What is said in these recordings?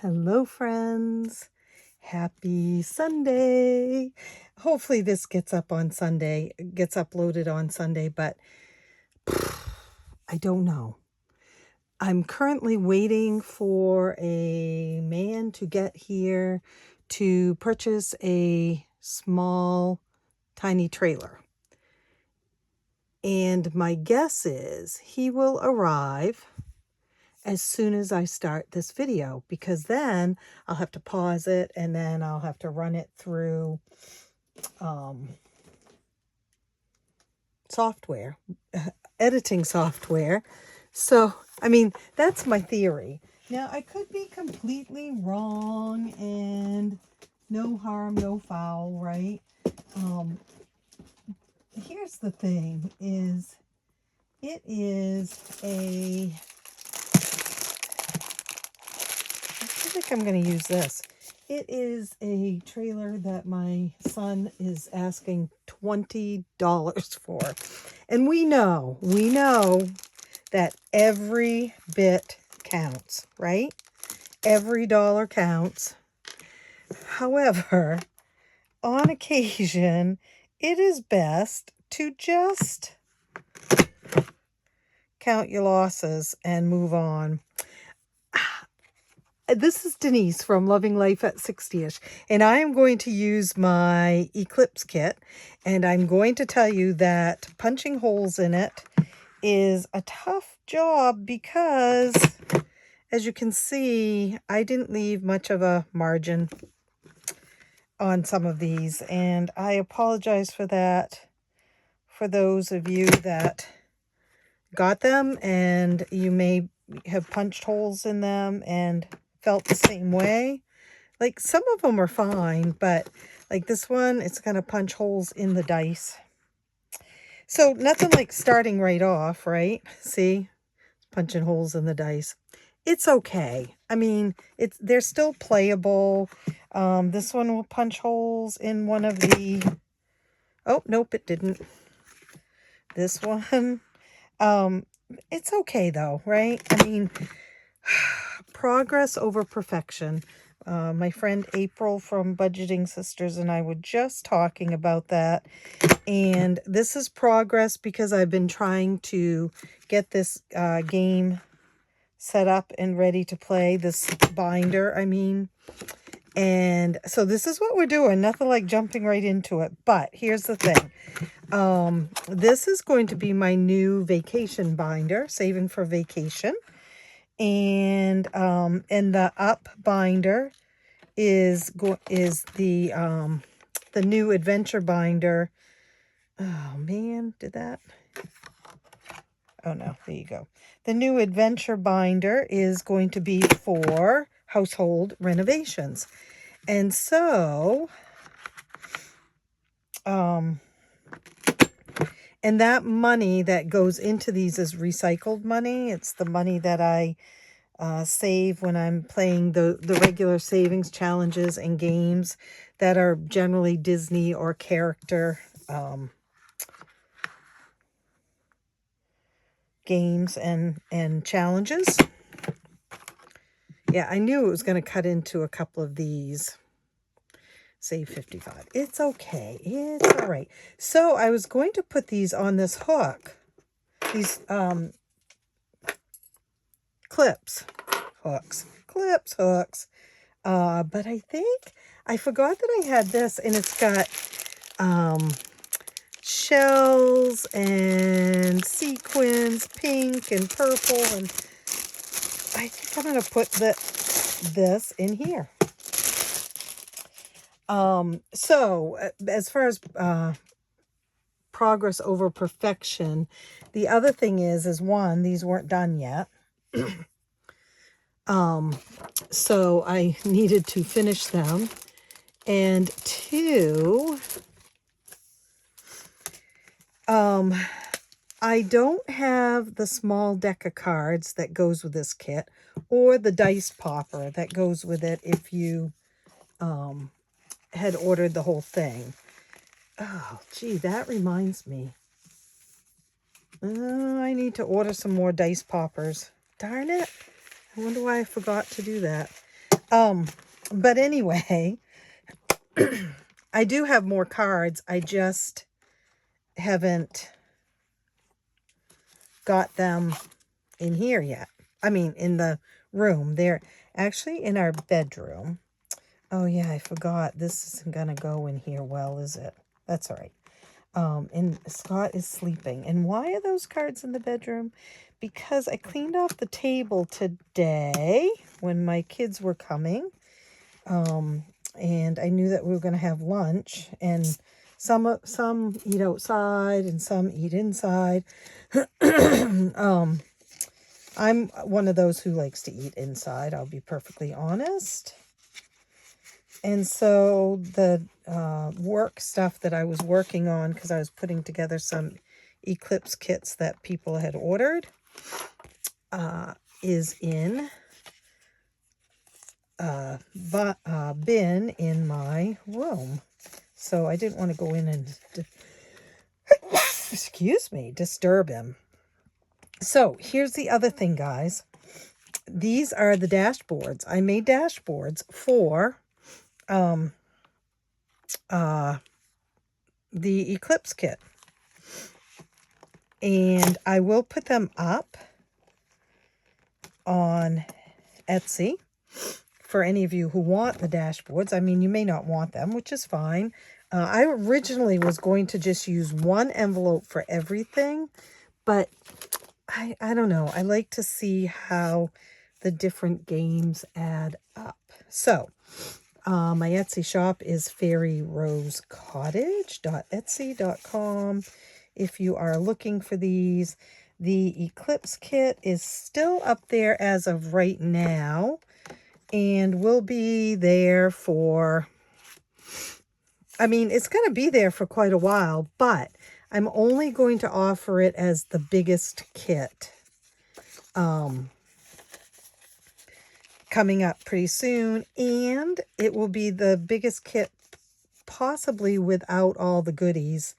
Hello, friends. Happy Sunday. Hopefully this gets uploaded on Sunday, but I don't know. I'm currently waiting for a man to get here to purchase a small, tiny trailer. And my guess is he will arrive as soon as I start this video, because then I'll have to pause it and then I'll have to run it through software, editing software. So, I mean, that's my theory. Now, I could be completely wrong and no harm, no foul, right? Here's the thing is, it is a... I think I'm going to use this. It is a trailer that my son is asking $20 for. And we know that every bit counts, right? Every dollar counts. However, on occasion, it is best to just count your losses and move on. This is Denise from Loving Life at 60ish, and I am going to use my Eclipse Kit, and I'm going to tell you that punching holes in it is a tough job because, as you can see, I didn't leave much of a margin on some of these, and I apologize for that for those of you that got them and you may have punched holes in them and felt the same way. Like, some of them are fine, but like this one, it's going to punch holes in the dice. So nothing like starting right off, right? See, punching holes in the dice. It's okay. I mean, they're still playable. This one will punch holes in one of the... Oh, nope, it didn't. This one. It's okay though, right? I mean, progress over perfection. My friend April from Budgeting Sisters and I were just talking about that. And this is progress because I've been trying to get this game set up and ready to play, this binder, I mean. And so this is what we're doing. Nothing like jumping right into it. But here's the thing. This is going to be my new vacation binder, saving for vacation. And the up binder is the new adventure binder. Oh man, did that? Oh no, there you go. The new adventure binder is going to be for household renovations. And so, and that money that goes into these is recycled money. It's the money that I save when I'm playing the regular savings challenges and games that are generally Disney or character games and challenges. Yeah, I knew it was going to cut into a couple of these. Save 55. It's okay. It's all right. So I was going to put these on this hook. These hooks. But I think I forgot that I had this, and it's got shells and sequins, pink and purple, and I think I'm going to put this in here. So as far as progress over perfection, the other thing is one, these weren't done yet. So I needed to finish them. And two, I don't have the small deck of cards that goes with this kit, or the dice popper that goes with it if you had ordered the whole thing. Oh, gee, that reminds me. I need to order some more dice poppers. Darn it. I wonder why I forgot to do that. But anyway, I do have more cards. I just haven't got them in here yet. I mean, in the room. They're actually in our bedroom. Oh, yeah, I forgot. This isn't going to go in here well, is it? That's all right. And Scott is sleeping. And why are those cards in the bedroom? Because I cleaned off the table today when my kids were coming. And I knew that we were going to have lunch. And some eat outside and some eat inside. I'm one of those who likes to eat inside, I'll be perfectly honest. And so the work stuff that I was working on, because I was putting together some Eclipse kits that people had ordered, is in a bin in my room. So I didn't want to go in and, excuse me, disturb him. So here's the other thing, guys. These are the dashboards. I made dashboards for the Eclipse kit. And I will put them up on Etsy for any of you who want the dashboards. I mean, you may not want them, which is fine. I originally was going to just use one envelope for everything, but I don't know. I like to see how the different games add up. So my Etsy shop is fairyrosecottage.etsy.com. If you are looking for these, the Eclipse kit is still up there as of right now and will be there for, I mean, it's going to be there for quite a while, but I'm only going to offer it as the biggest kit coming up pretty soon, and it will be the biggest kit possibly without all the goodies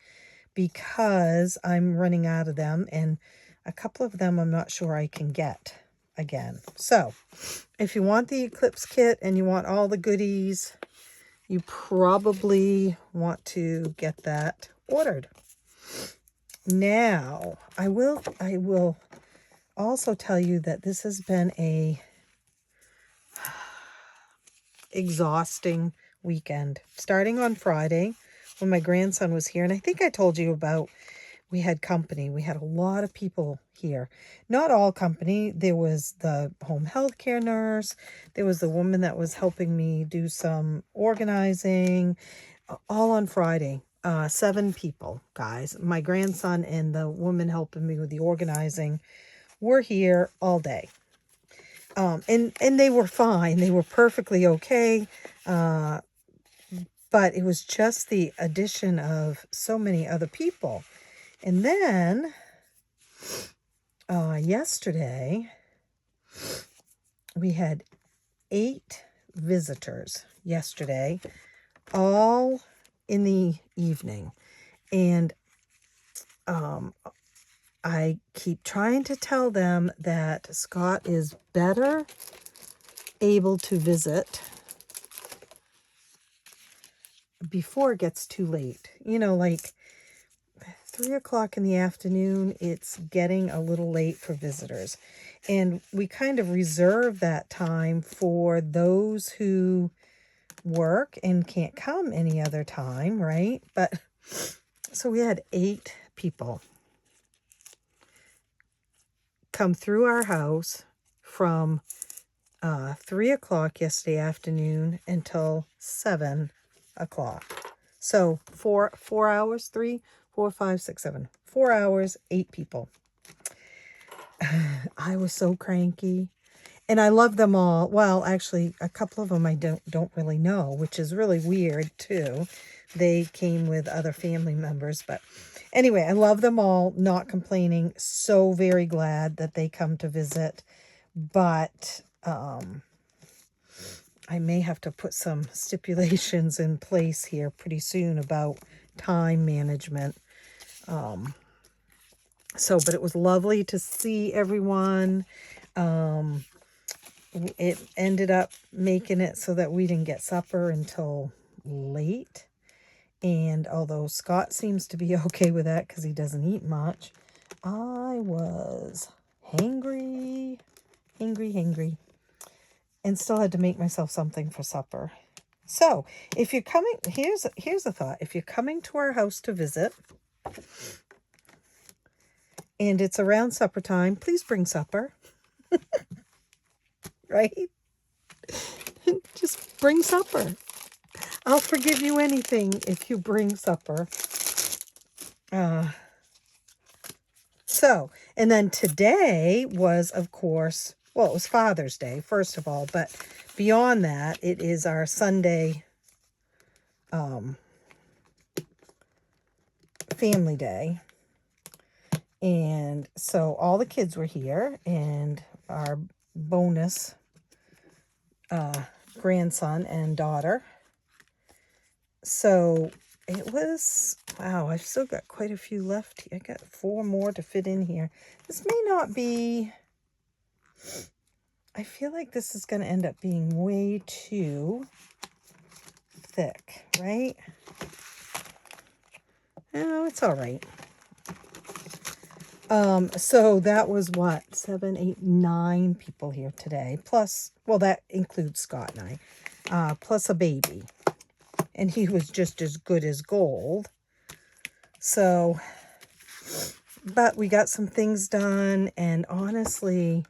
because I'm running out of them, and a couple of them I'm not sure I can get again. So if you want the Eclipse kit and you want all the goodies, you probably want to get that ordered. Now, I will also tell you that this has been a exhausting weekend. Starting on Friday when my grandson was here, and I think I told you about, we had company. We had a lot of people here. Not all company. There was the home health care nurse. There was the woman that was helping me do some organizing. All on Friday. 7 people, guys. My grandson and the woman helping me with the organizing were here all day. And they were fine. They were perfectly okay. But it was just the addition of so many other people. And then yesterday, we had 8 visitors yesterday, all in the evening. And I keep trying to tell them that Scott is better able to visit before it gets too late. You know, like 3 o'clock in the afternoon, it's getting a little late for visitors. And we kind of reserve that time for those who work and can't come any other time, right? But so we had 8 people come through our house from 3 o'clock yesterday afternoon until 7 o'clock. So 4 hours, 3, 4, 5, 6, 7. 4 hours, 8 people. I was so cranky. And I love them all. Well, actually, a couple of them I don't really know, which is really weird too. They came with other family members, but anyway, I love them all, not complaining. So very glad that they come to visit. But I may have to put some stipulations in place here pretty soon about time management. But it was lovely to see everyone. it ended up making it so that we didn't get supper until late. And although Scott seems to be okay with that because he doesn't eat much, I was hangry, and still had to make myself something for supper. So if you're coming, here's a thought. If you're coming to our house to visit and it's around supper time, please bring supper. Right? Just bring supper. I'll forgive you anything if you bring supper. And then today was, of course, well, it was Father's Day, first of all, but beyond that, it is our Sunday family day. And so all the kids were here, and our bonus grandson and daughter. So it was, wow, I've still got quite a few left. I got 4 more to fit in here. This may not be, I feel like this is going to end up being way too thick, right? Oh, it's all right. So that was what, 7, 8, 9 people here today. Plus, well, that includes Scott and I, plus a baby. And he was just as good as gold. So, but we got some things done. And honestly,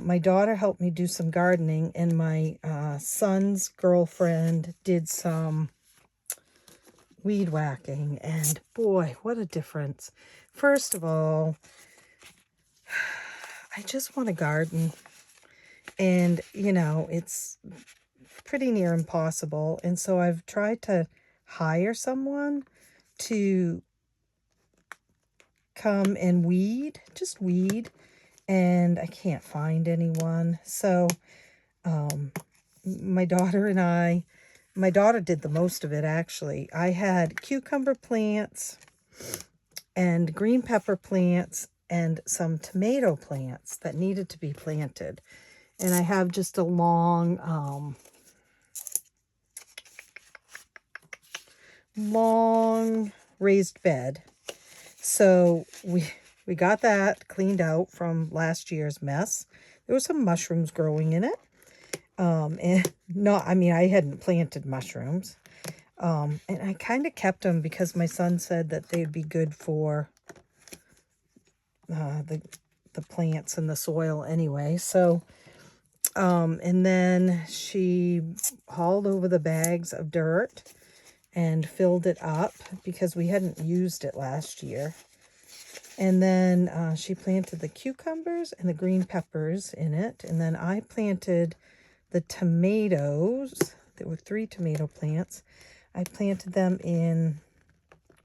my daughter helped me do some gardening. And my son's girlfriend did some weed whacking. And boy, what a difference. First of all, I just want to garden. And, you know, it's pretty near impossible. And so I've tried to hire someone to come and weed, just weed. And I can't find anyone. So my daughter and I, my daughter did the most of it, actually. I had cucumber plants and green pepper plants and some tomato plants that needed to be planted. And I have just a long raised bed. So we got that cleaned out from last year's mess. There were some mushrooms growing in it. And not, I mean, I hadn't planted mushrooms. And I kind of kept them because my son said that they'd be good for the plants and the soil anyway. So, and then she hauled over the bags of dirt and filled it up because we hadn't used it last year. And then she planted the cucumbers and the green peppers in it. And then I planted the tomatoes. There were 3 tomato plants. I planted them in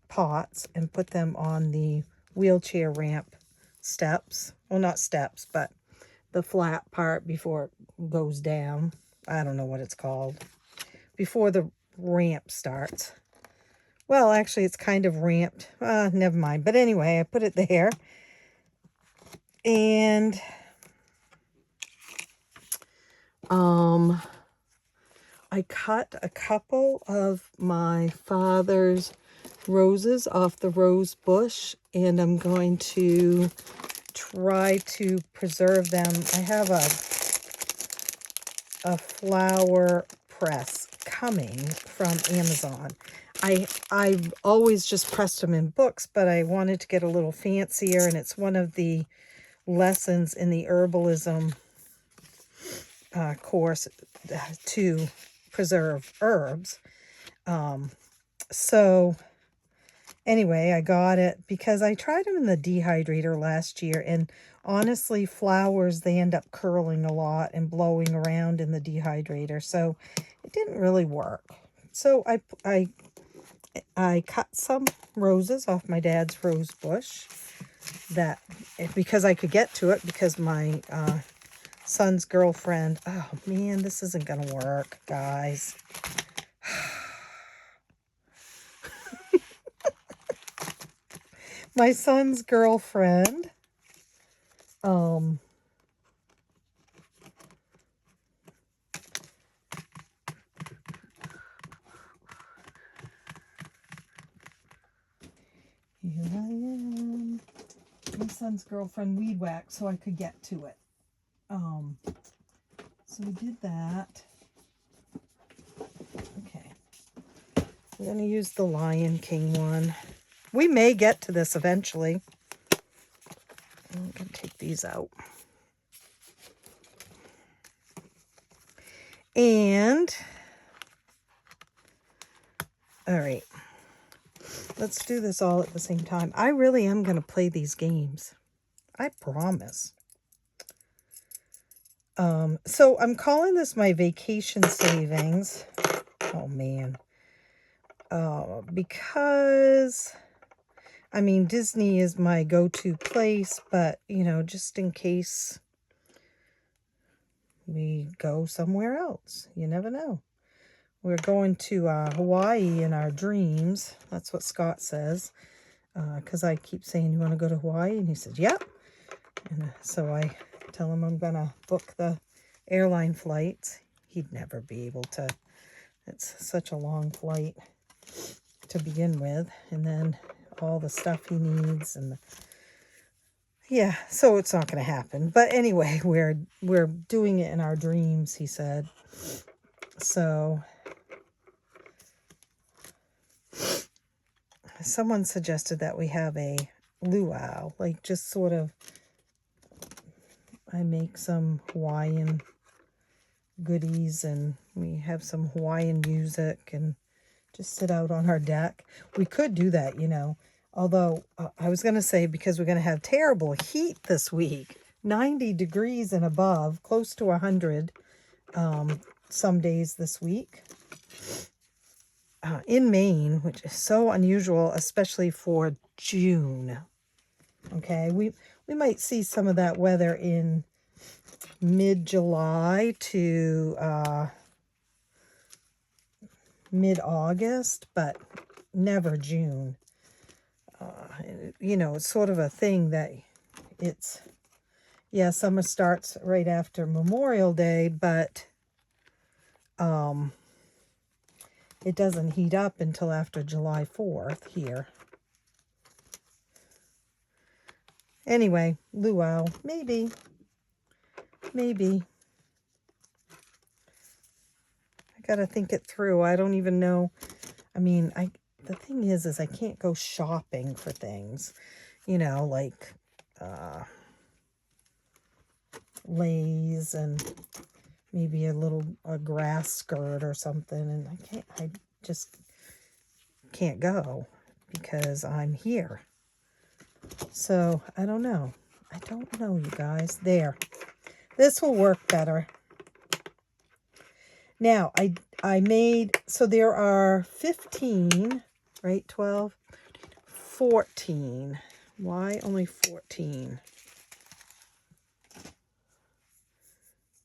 pots and put them on the wheelchair ramp steps. Well, not steps, but the flat part before it goes down. I don't know what it's called. Before the ramp starts. Well, actually, it's kind of ramped. Never mind. But anyway, I put it there. And I cut a couple of my father's roses off the rose bush, and I'm going to try to preserve them. I have a flower press coming from Amazon. I've always just pressed them in books, but I wanted to get a little fancier, and it's one of the lessons in the herbalism course to preserve herbs. So anyway, I got it because I tried them in the dehydrator last year, and honestly, flowers, they end up curling a lot and blowing around in the dehydrator, so it didn't really work. So I cut some roses off my dad's rose bush, that because I could get to it because my son's girlfriend, oh man, this isn't gonna work, guys. My son's girlfriend Here I am. My son's girlfriend weed whacked so I could get to it. So we did that. Okay. We're going to use the Lion King one. We may get to this eventually. I'm going to take these out. And, all right. Let's do this all at the same time. I really am going to play these games. I promise. So I'm calling this my vacation savings. Oh, man. Because, I mean, Disney is my go-to place, but, you know, just in case we go somewhere else. You never know. We're going to Hawaii in our dreams. That's what Scott says. Because I keep saying, you want to go to Hawaii? And he says, yep. And so I tell him I'm going to book the airline flights. He'd never be able to. It's such a long flight to begin with. And then all the stuff he needs. And yeah, so it's not going to happen. But anyway, we're doing it in our dreams, he said. So someone suggested that we have a luau, like just sort of, I make some Hawaiian goodies and we have some Hawaiian music and just sit out on our deck. We could do that, you know, although I was going to say, because we're going to have terrible heat this week, 90 degrees and above, close to 100 some days this week. In Maine, which is so unusual, especially for June. Okay, we might see some of that weather in mid-July to mid-August, but never June. You know, it's sort of a thing that it's, yeah, summer starts right after Memorial Day, but it doesn't heat up until after July 4th here. Anyway, luau, maybe. Maybe. I gotta think it through. I don't even know. I mean, the thing is I can't go shopping for things. You know, like Lay's and maybe a grass skirt or something. And I just can't go because I'm here. So, I don't know. I don't know, you guys. There. This will work better. Now, I made, so there are 15, right? 12, 14. Why only 14?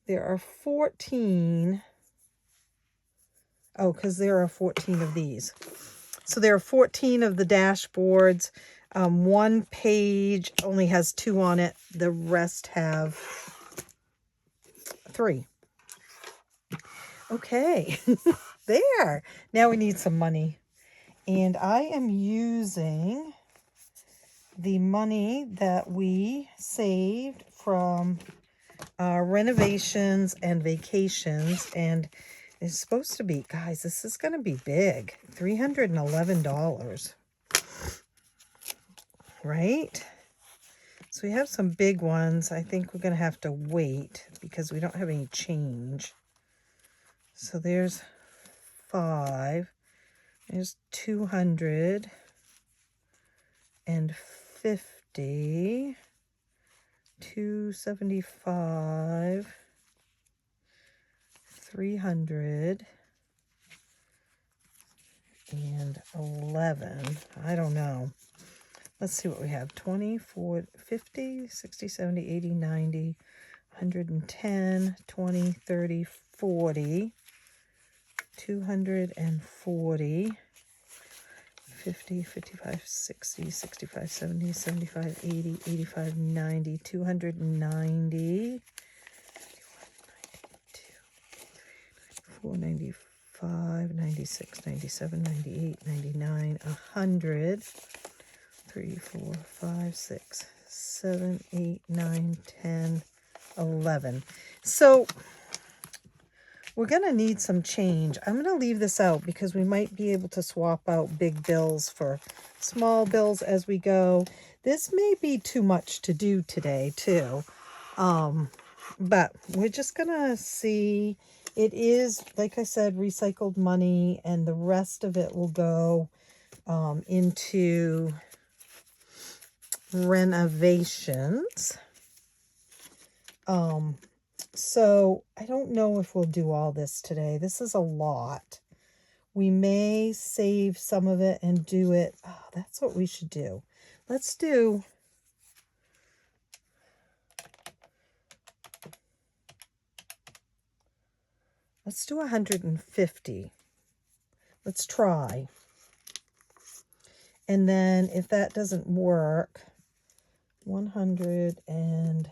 There are 14. Oh, because there are 14 of these. So there are 14 of the dashboards. One page only has 2 on it. The rest have 3. Okay, there. Now we need some money. And I am using the money that we saved from renovations and vacations. And it's supposed to be, guys, this is going to be big. $311. Right? So we have some big ones. I think we're going to have to wait because we don't have any change. So there's 5. There's 250. 275. 300. And 11. I don't know. Let's see what we have. 20, 40, 50, 60, 70, 80, 90, 110, 20, 30, 40, 240, 50, 55, 60, 65, 70, 75, 80, 85, 90, 290, 495, 96, 97, 98, 99, 100, 3, 4, 5, 6, 7, 8, 9, 10, 11. So we're going to need some change. I'm going to leave this out because we might be able to swap out big bills for small bills as we go. This may be too much to do today too. But we're just going to see. It is, like I said, recycled money, and the rest of it will go into renovations. So I don't know if we'll do all this today. This is a lot. We may save some of it and do it. Oh, that's what we should do. Let's do 150. Let's try. And then if that doesn't work, 100, and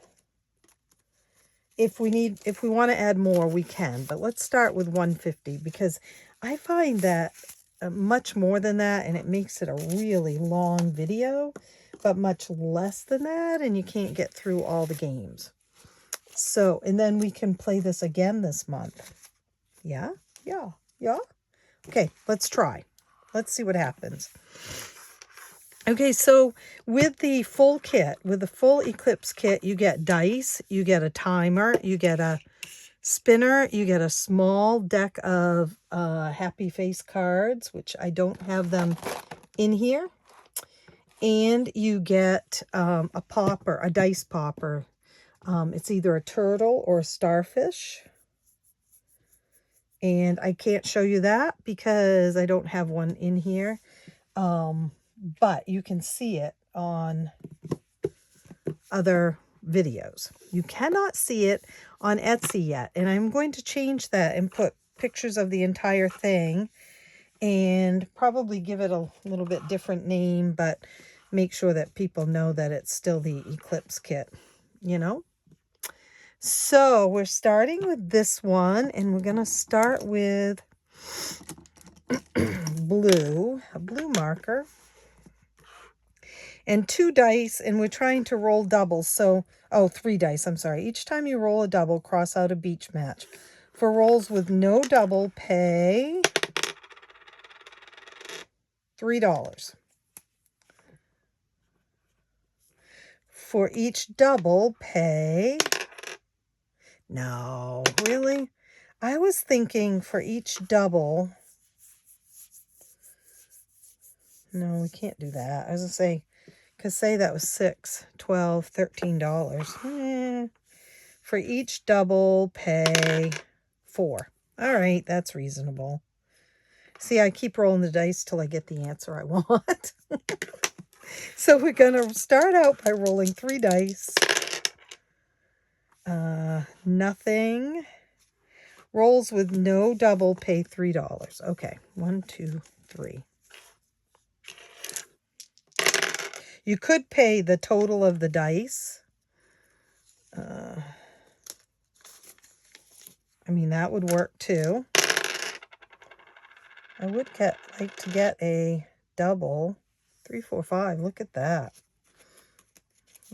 if we want to add more, we can. But let's start with 150 because I find that much more than that, and it makes it a really long video, but much less than that, and you can't get through all the games. So, and then we can play this again this month. Yeah. Okay, let's try. Let's see what happens. Okay, so with the full kit, with the full Eclipse kit, you get dice, you get a timer, you get a spinner, you get a small deck of happy face cards, which I don't have them in here, and you get a popper, a dice popper. It's either a turtle or a starfish. And I can't show you that because I don't have one in here. But you can see it on other videos. You cannot see it on Etsy yet. And I'm going to change that and put pictures of the entire thing and probably give it a little bit different name, but make sure that people know that it's still the Eclipse kit, you know? So we're starting with this one, and we're going to start with blue, a blue marker, and 2 dice, and we're trying to roll doubles. So, 3 dice, I'm sorry. Each time you roll a double, cross out a beach match. For rolls with no double, pay $3. For each double, pay... No, really? I was thinking for each double... No, we can't do that. I was going to say, because say that was $6, $12, $13. For each double, pay $4. All right, that's reasonable. See, I keep rolling the dice till I get the answer I want. So we're going to start out by rolling 3 dice. Nothing. Rolls with no double, pay $3. Okay, 1, 2, 3. You could pay the total of the dice. I mean, that would work too. I would like to get a double. 3, 4, 5. Look at that.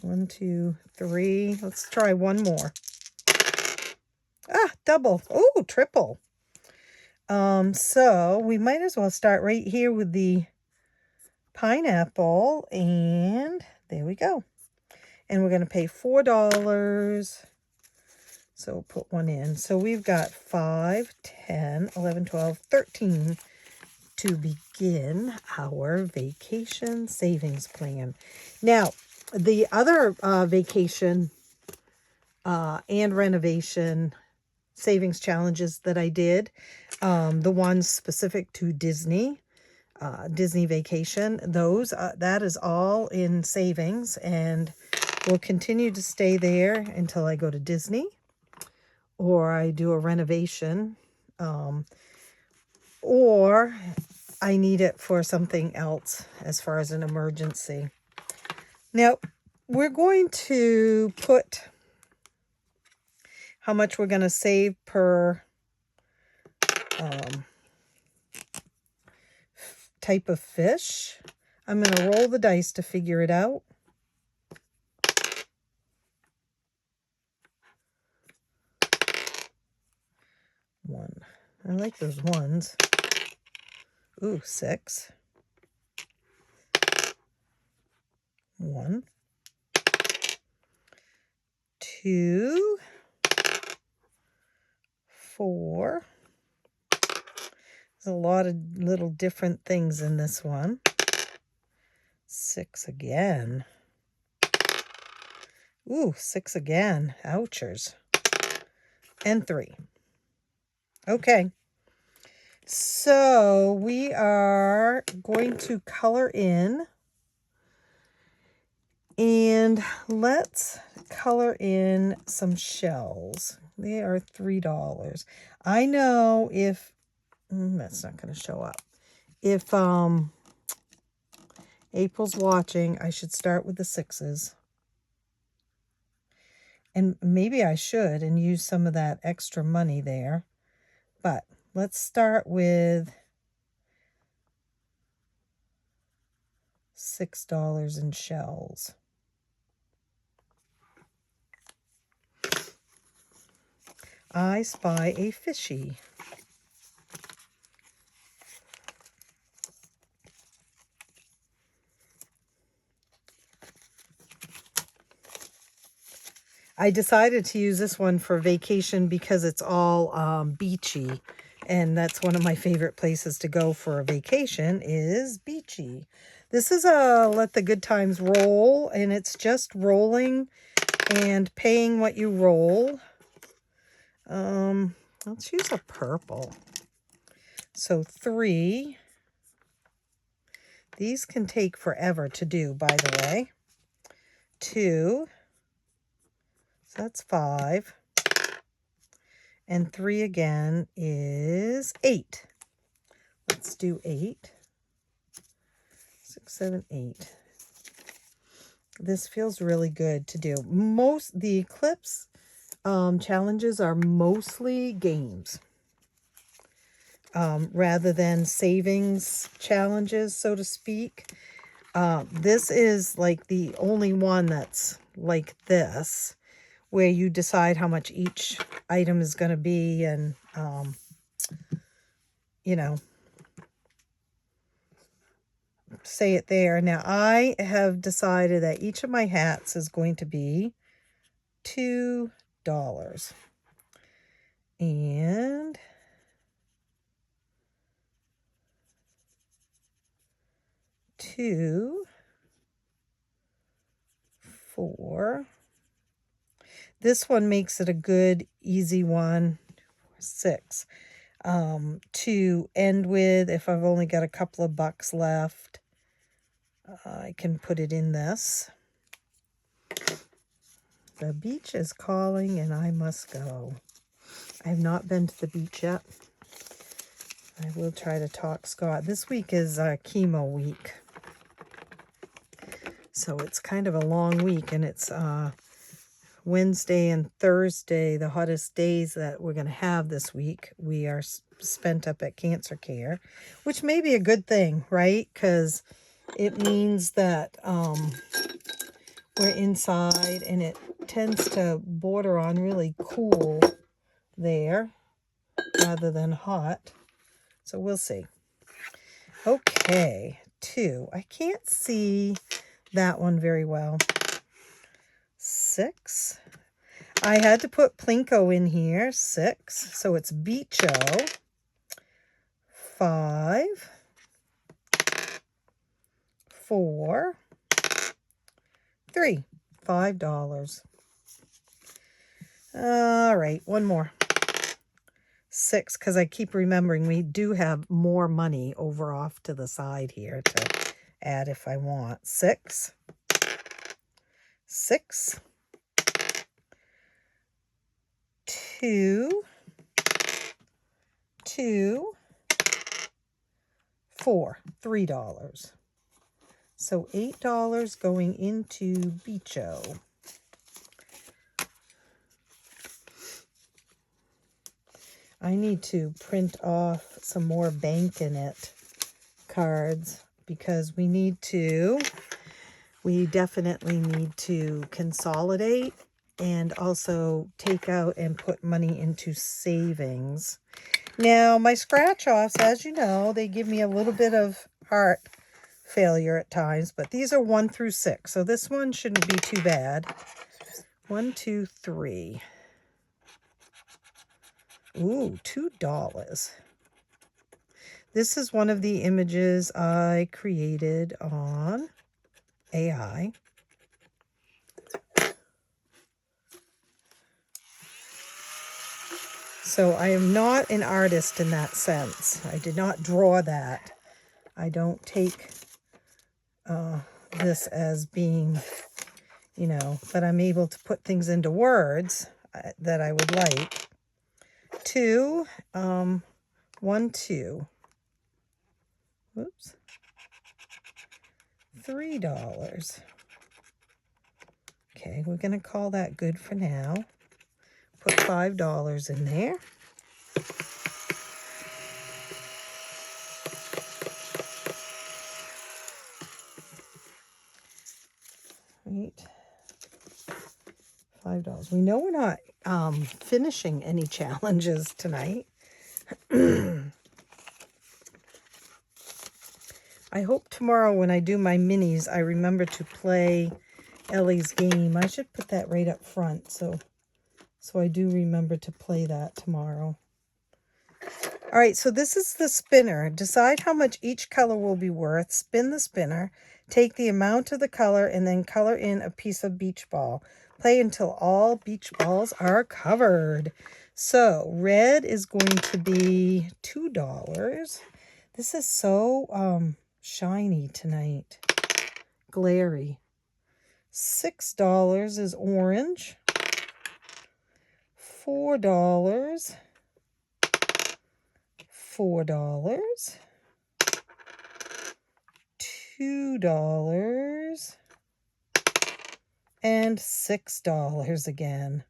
1, 2, 3. Let's try one more. Ah, double. Oh, triple. So we might as well start right here with the pineapple, and there we go. And we're going to pay $4. So we'll put one in. So we've got 5, 10, 11, 12, 13 to begin our vacation savings plan. Now, the other vacation and renovation savings challenges that I did, the ones specific to Disney, Disney vacation, those that is all in savings, and will continue to stay there until I go to Disney or I do a renovation, or I need it for something else as far as an emergency. Now, we're going to put how much we're going to save per type of fish. I'm going to roll the dice to figure it out. One. I like those ones. Ooh, 6. 1. 2. 4. There's a lot of little different things in this one. 6 again. Ooh, 6 again. Ouchers. And 3. Okay. So we are going to color in. And let's color in some shells. They are $3. I know if that's not going to show up. If April's watching, I should start with the 6s. And maybe I should and use some of that extra money there. But let's start with $6 in shells. I spy a fishy. I decided to use this one for vacation because it's all beachy. And that's one of my favorite places to go for a vacation is beachy. This is a Let the Good Times Roll, and it's just rolling and paying what you roll. Let's use a purple. So 3. These can take forever to do, by the way. 2. So that's 5. And 3 again is 8. Let's do 8. 6, 7, 8. This feels really good to do. The Eclipse challenges are mostly games rather than savings challenges, so to speak. This is like the only one that's like this, where you decide how much each item is going to be and, you know, say it there. Now, I have decided that each of my hats is going to be $2. And 2, 4. This one makes it a good, easy one. 6. To end with, if I've only got a couple of bucks left, I can put it in this. The beach is calling and I must go. I have not been to the beach yet. I will try to talk Scott. This week is chemo week. So it's kind of a long week, and it's Wednesday and Thursday, the hottest days that we're going to have this week. We are spent up at cancer care, which may be a good thing, right? Because it means that we're inside, and it tends to border on really cool there rather than hot. So we'll see. Okay, 2. I can't see that one very well. 6. I had to put Plinko in here. 6. So it's Beacho. 5. 4. 3. $5. All right, one more. 6, because I keep remembering we do have more money over off to the side here to add if I want. 6. 6. 2. 2. 4. $3. So $8 going into Beacho. I need to print off some more Bank in It cards. because we definitely need to consolidate and also take out and put money into savings. Now, my scratch-offs, as you know, they give me a little bit of heart failure at times, but these are 1 through 6, so this one shouldn't be too bad. 1, 2, 3. Ooh, $2. This is one of the images I created on AI. So I am not an artist in that sense. I did not draw that. I don't take this as being, but I'm able to put things into words that I would like. 2, 1, 2. Whoops. $3. Okay, we're going to call that good for now. Put $5 in there. Right. $5. We know we're not finishing any challenges tonight. I hope tomorrow when I do my minis, I remember to play Ellie's game. I should put that right up front so I do remember to play that tomorrow. All right, so this is the spinner. Decide how much each color will be worth. Spin the spinner. Take the amount of the color and then color in a piece of beach ball. Play until all beach balls are covered. So red is going to be $2. This is so shiny tonight. Glary. $6 is orange. $4. $4. $2. And $6 again.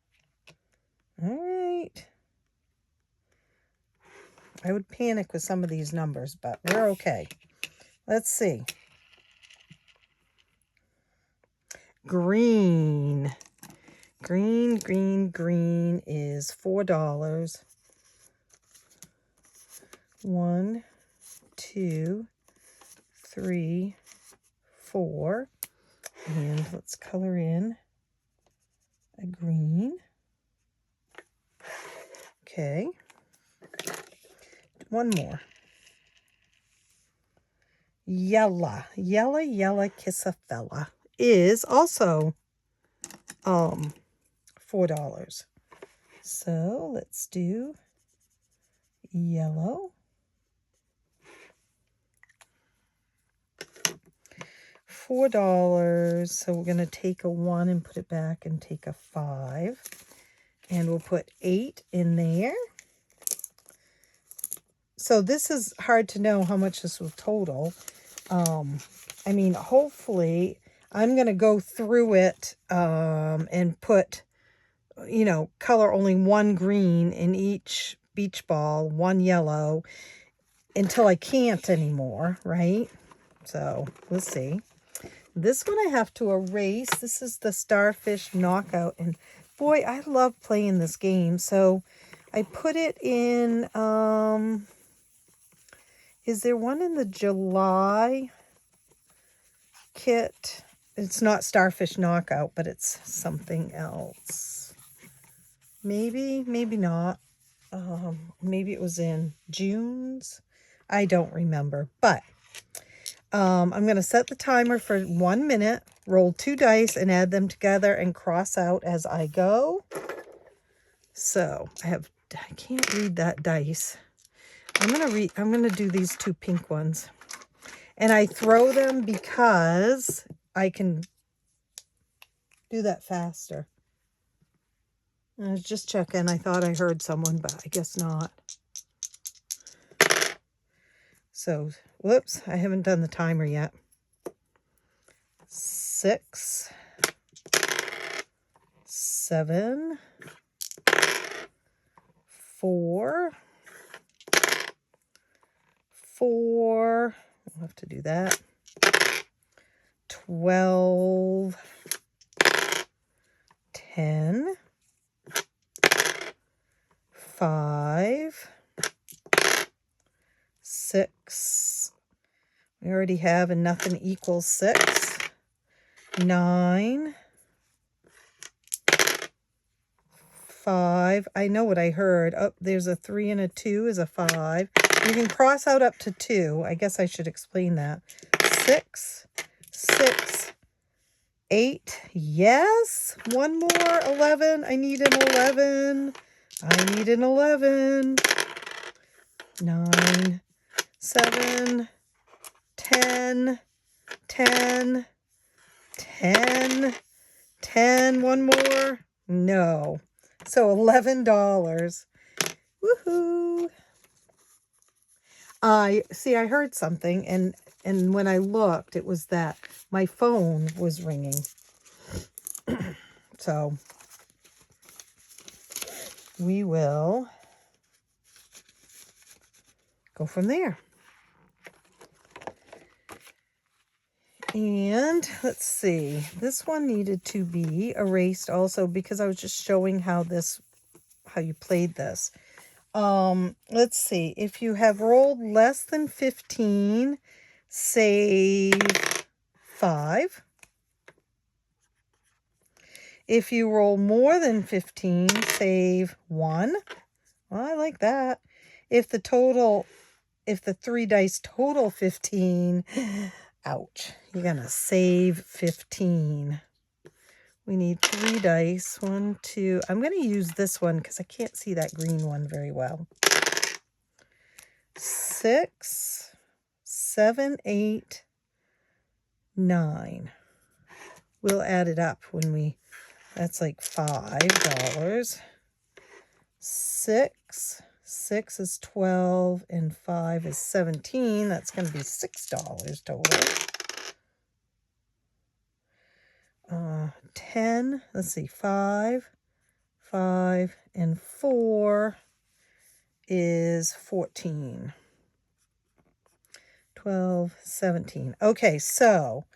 All right. I would panic with some of these numbers, but we're okay. Let's see. Green. Green is $4. 1, 2, 3, 4. And let's color in a green. Okay. One more. Yella kiss a fella is also $4. So let's do yellow. $4. So we're going to take a 1 and put it back and take a 5. And we'll put 8 in there. So this is hard to know how much this will total. I mean, hopefully I'm going to go through it and put, color only 1 green in each beach ball, 1 yellow, until I can't anymore, right? So we'll see. This one I have to erase. This is the Starfish Knockout. And boy, I love playing this game. So I put it in, is there one in the July kit? It's not Starfish Knockout, but it's something else. Maybe not. Maybe it was in June's. I don't remember, but I'm going to set the timer for 1 minute, roll 2 dice and add them together and cross out as I go. So I can't read that dice. I'm going to do these 2 pink ones. And I throw them because I can do that faster. I was just checking. I thought I heard someone, but I guess not. So, whoops, I haven't done the timer yet. 6, 7, 4, 4. I'll have to do that. 12, 10, 5, 6. We already have and nothing equals 6. 9, 5. I know what I heard. Oh, there's a 3 and a 2 is a 5. You can cross out up to 2. I guess I should explain that. 6, 6, 8. Yes. One more. 11. I need an 11. I need an 11. 9, 7, 10, 10, 10, 10. One more. No. So $11. Woohoo. I heard something, and when I looked, it was that my phone was ringing. So we will go from there. And let's see, this one needed to be erased also because I was just showing how you played this. Let's see, if you have rolled less than 15, save 5. If you roll more than 15, save 1. Well, I like that. If the 3 dice total 15, ouch, you're gonna save 15. We need 3 dice. 1, 2. I'm gonna use this one because I can't see that green one very well. 6, 7, 8, 9. We'll add it up when that's like $5. 6 is 12 and 5 is 17. That's going to be $6 total. 10, let's see, 5, and 4 is 14. 12, 17. Okay, so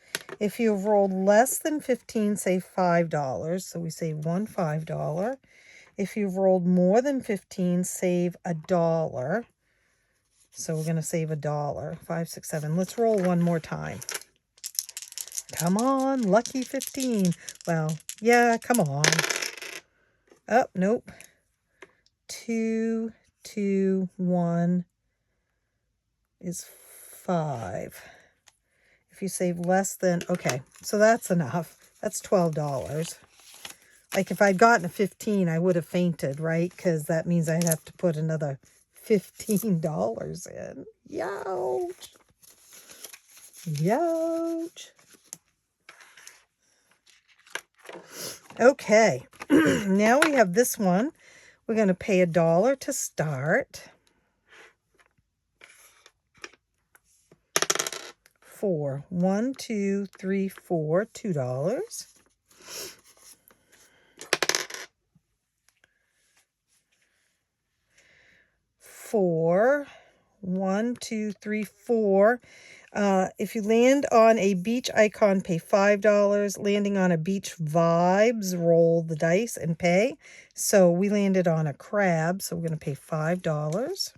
if you've rolled less than 15, save $5. So we save $5. If you've rolled more than 15, save $1. So we're going to save $1. 5, 6, 7. Let's roll one more time. Come on, lucky 15. Well, yeah, come on. Oh, nope. 2, 2, 1 is 5. If you save less than, okay, so that's enough. That's $12. Like if I'd gotten a 15, I would have fainted, right? Because that means I'd have to put another $15 in. Youch. Youch. Okay, now we have this one. We're going to pay $1 to start. 4. 1, 2, 3, 4, $2. 4. 1, 2, 3, 4. If you land on a beach icon, pay $5. Landing on a beach vibes, roll the dice and pay. So we landed on a crab, so we're going to pay $5.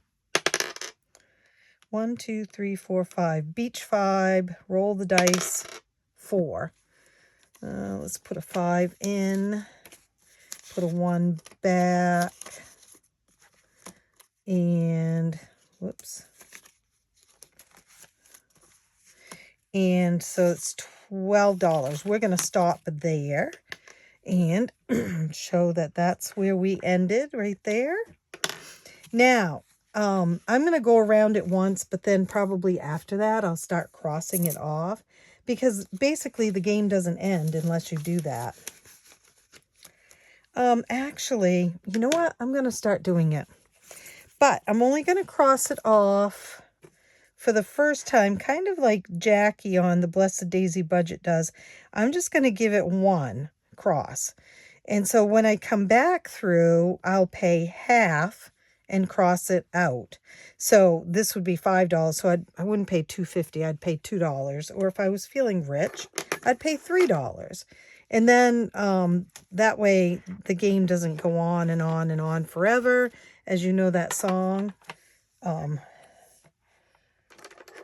1, 2, 3, 4, 5. Beach vibe, roll the dice, 4. Let's put a 5 in, put a 1 back, and whoops. And so it's $12. We're going to stop there and show that that's where we ended right there. Now, I'm going to go around it once, but then probably after that, I'll start crossing it off because basically the game doesn't end unless you do that. Actually, you know what? I'm going to start doing it, but I'm only going to cross it off for the first time, kind of like Jackie on the Blessed Daisy budget does. I'm just going to give it 1 cross. And so when I come back through, I'll pay half and cross it out. So this would be $5. So I wouldn't pay $2.50. I'd pay $2. Or if I was feeling rich, I'd pay $3. And then that way the game doesn't go on and on and on forever. As you know that song.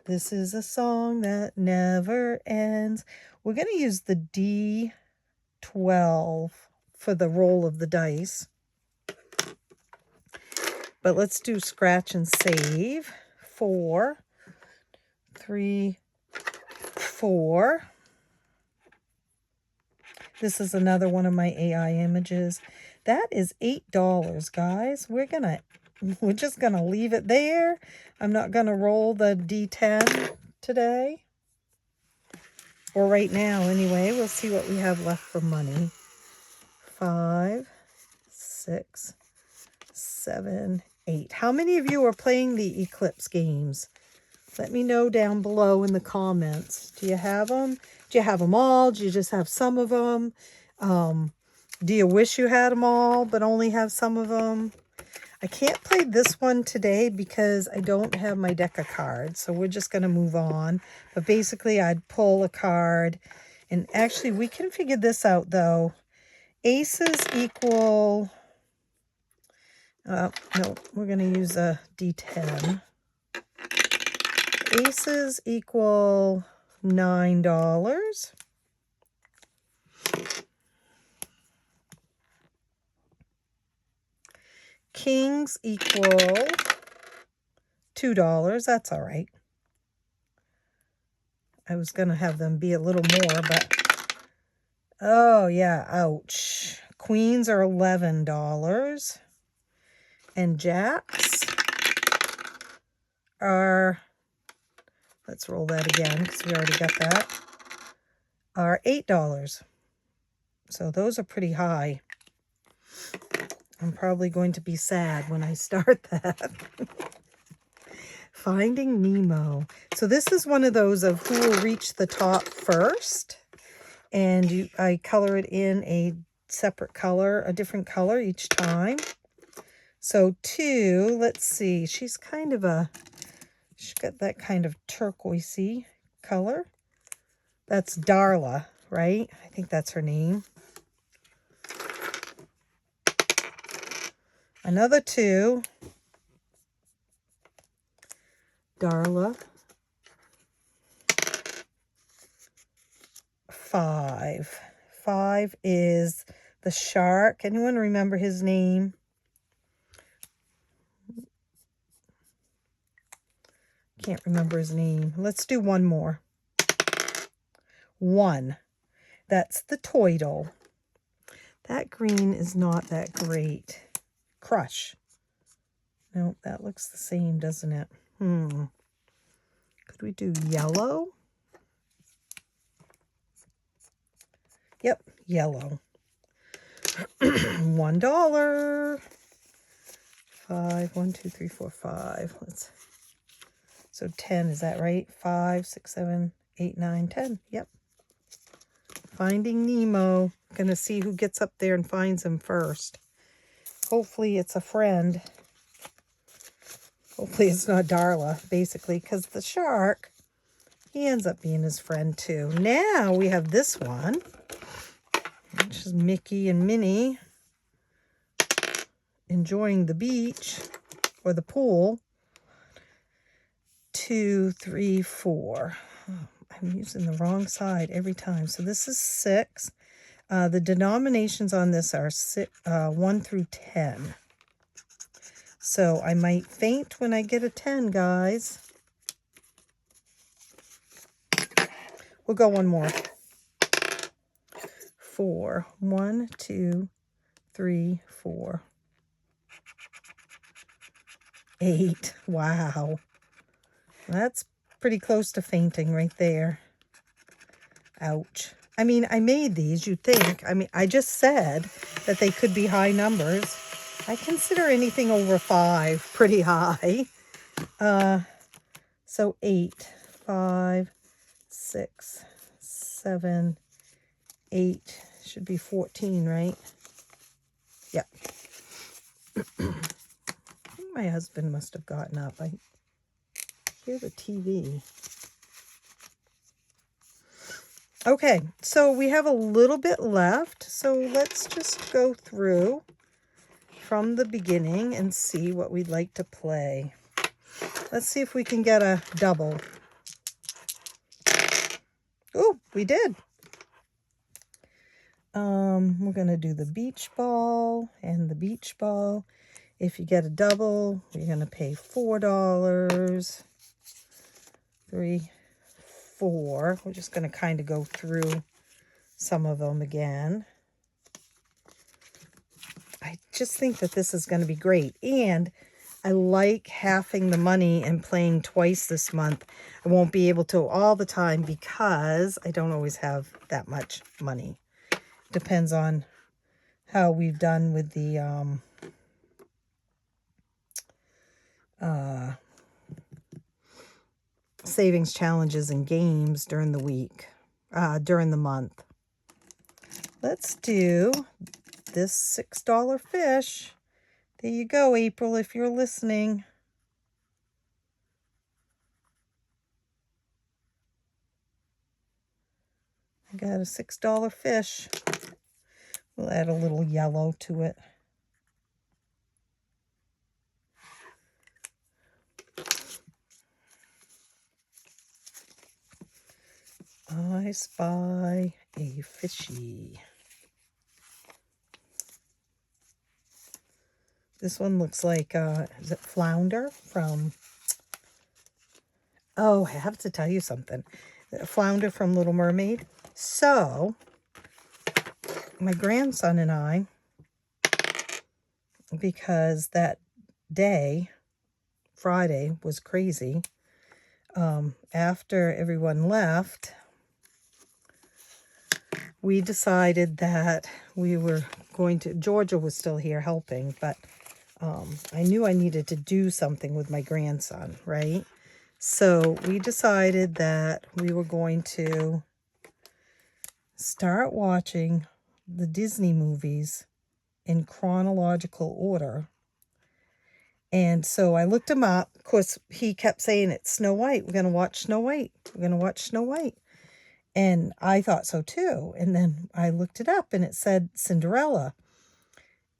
This is a song that never ends. We're going to use the D12 for the roll of the dice. But let's do scratch and save. 4, 3, 4. This is another one of my AI images. That is $8, guys. We're just gonna leave it there. I'm not gonna roll the D10 today. Or right now anyway. We'll see what we have left for money. 5, 6, 7, 8. How many of you are playing the Eclipse games? Let me know down below in the comments. Do you have them? Do you have them all? Do you just have some of them? Do you wish you had them all but only have some of them? I can't play this one today because I don't have my deck of cards. So we're just going to move on. But basically I'd pull a card. And actually we can figure this out though. Aces equal... no, we're going to use a D10. Aces equal $9. Kings equal $2. That's all right. I was going to have them be a little more, but... Oh, yeah, ouch. Queens are $11. And jacks are... Let's roll that again because we already got that. Are $8. So those are pretty high. I'm probably going to be sad when I start that. Finding Nemo. So this is one of those of who will reach the top first. And I color it in a separate color, a different color each time. So 2, let's see. She's got that kind of turquoisey color. That's Darla, right? I think that's her name. Another 2. Darla. 5. 5 is the shark. Anyone remember his name? Can't remember his name. Let's do one more. 1. That's the Toidle. That green is not that great. Crush. No, that looks the same, doesn't it? Could we do yellow? Yep, yellow. $1. 5, 1, 2, 3, 4, 5. So 10, is that right? 5, 6, 7, 8, 9, 10. Yep. Finding Nemo. Gonna see who gets up there and finds him first. Hopefully it's a friend. Hopefully it's not Darla, basically, because the shark, he ends up being his friend too. Now we have this one, which is Mickey and Minnie enjoying the beach or the pool. 2, 3, 4. Oh, I'm using the wrong side every time. So this is 6. The denominations on this are 1 through 10. So I might faint when I get a 10, guys. We'll go one more. 4. 1, 2, 3, 4. 8. Wow. That's pretty close to fainting right there. Ouch. I mean, I made these, you'd think. I mean, I just said that they could be high numbers. I consider anything over 5 pretty high. So 8, 5, 6, 7, 8. Should be 14, right? Yep. think my husband must have gotten up. I hear the TV. Okay, so we have a little bit left. So let's just go through from the beginning and see what we'd like to play. Let's see if we can get a double. Oh, we did. We're going to do the beach ball and the beach ball. If you get a double, you're going to pay $4. 3, 4. We're just going to kind of go through some of them again. I just think that this is going to be great. And I like halving the money and playing twice this month. I won't be able to all the time because I don't always have that much money. Depends on how we've done with the savings challenges and games during the week, during the month. Let's do this $6 fish. There you go, April, if you're listening. I got a $6 fish. We'll add a little yellow to it. I spy a fishy. This one looks like, is it flounder from, oh, I have to tell you something. Flounder from Little Mermaid. So, my grandson and I, because that day, Friday, was crazy. After everyone left, we decided that we were going to, Georgia was still here helping, but I knew I needed to do something with my grandson, right? So we decided that we were going to start watching the Disney movies in chronological order. And so I looked him up. Of course, he kept saying it's Snow White. We're going to watch Snow White. We're going to watch Snow White. And I thought so too. And then I looked it up and it said Cinderella.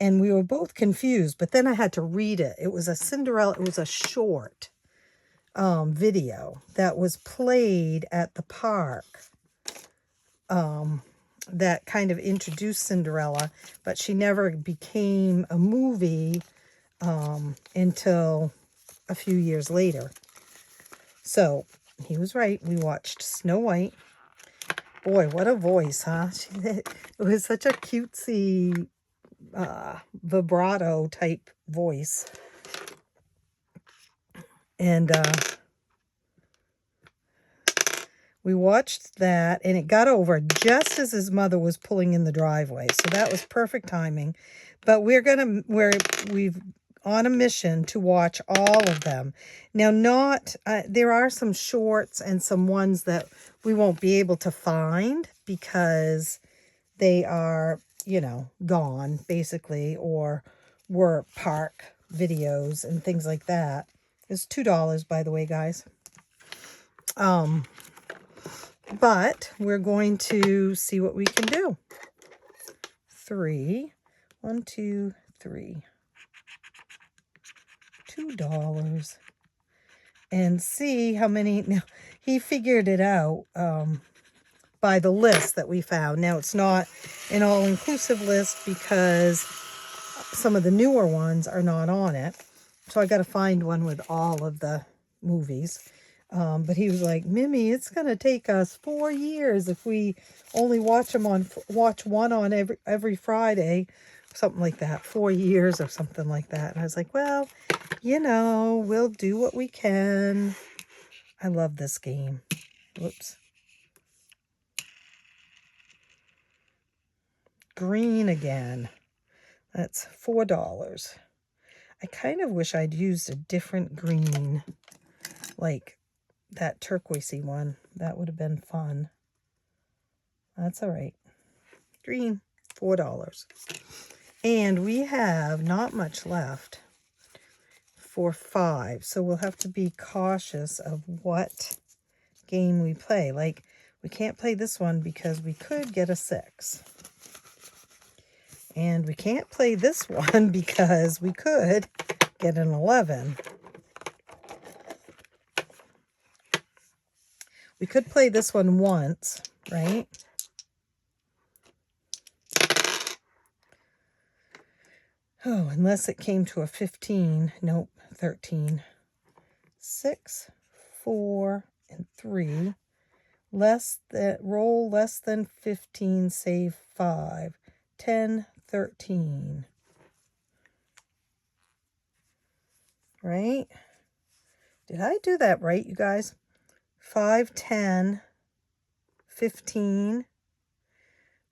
And we were both confused, but then I had to read it. It was a Cinderella, it was a short video that was played at the park that kind of introduced Cinderella, but she never became a movie until a few years later. So he was right. We watched Snow White. Boy, what a voice, huh? It was such a cutesy vibrato type voice. And we watched that, and it got over just as his mother was pulling in the driveway. So that was perfect timing. But we're on a mission to watch all of them. Now, there are some shorts and some ones that we won't be able to find because they are, gone, basically, or were park videos and things like that. It's $2, by the way, guys. But we're going to see what we can do. 3, 1, 2, 3. $2. And see how many. Now, he figured it out by the list that we found. Now, it's not an all-inclusive list because some of the newer ones are not on it. So I got to find one with all of the movies. But he was like, Mimi, it's going to take us 4 years if we only watch one on every Friday, something like that, 4 years or something like that. And I was like, well, we'll do what we can. I love this game. Whoops. Green again. That's $4. I kind of wish I'd used a different green, like that turquoisey one. That would have been fun. That's all right. Green, $4. And we have not much left. for 5. So we'll have to be cautious of what game we play. Like, we can't play this one because we could get a 6. And we can't play this one because we could get an 11. We could play this one once, right? Oh, unless it came to a 15. Nope, 13. 6, 4, and 3. Roll less than 15, save 5. 10, 13. Right? Did I do that right, you guys? 5, 10, 15.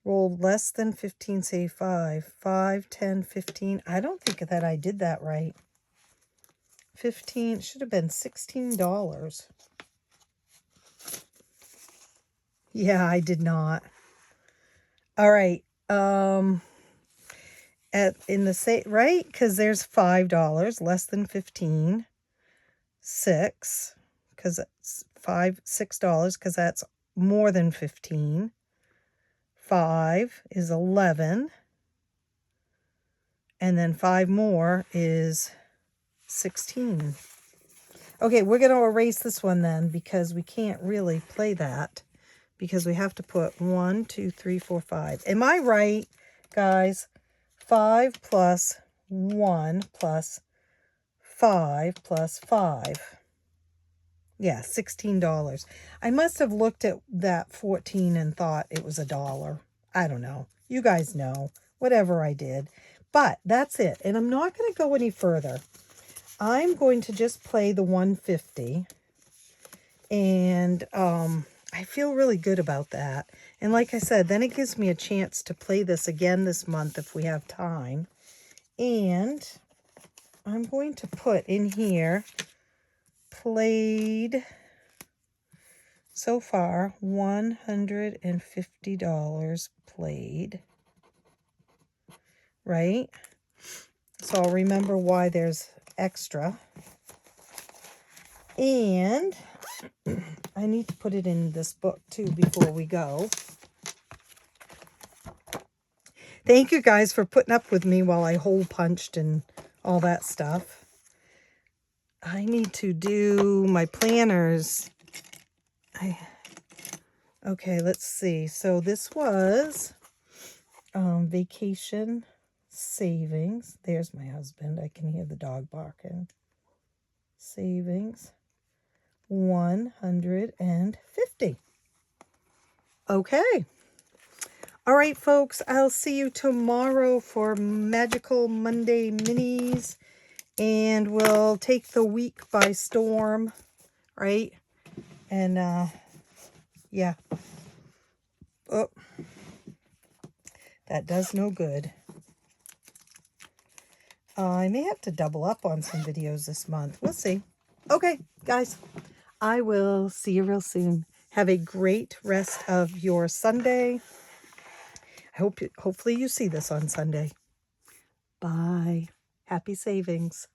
Roll less than 15, save 5. 5, 10, 15. I don't think that I did that right. 15, should have been $16. Yeah, I did not. All right. In the right, because there's $5 less than 15. 6, because it's $6 because that's more than 15. 5 is 11, and then 5 more is 16. Okay, we're going to erase this one then, because we can't really play that, because we have to put 1, 2, 3, 4, 5. Am I right, guys? 5 plus 1 plus 5 plus 5. Yeah, $16. I must have looked at that 14 and thought it was $1. I don't know. You guys know. Whatever I did. But that's it. And I'm not going to go any further. I'm going to just play the 150. And I feel really good about that. And like I said, then it gives me a chance to play this again this month if we have time. And I'm going to put in here, played so far, $150 played, right? So I'll remember why there's extra. And I need to put it in this book too before we go. Thank you guys for putting up with me while I hole punched and all that stuff. I need to do my planners. Okay, let's see. So this was vacation savings. There's my husband. I can hear the dog barking. Savings 150. Okay. All right, folks. I'll see you tomorrow for Magical Monday Minis. And we'll take the week by storm, right? And, yeah. Oh, that does no good. I may have to double up on some videos this month. We'll see. Okay, guys. I will see you real soon. Have a great rest of your Sunday. Hopefully you see this on Sunday. Bye. Happy savings.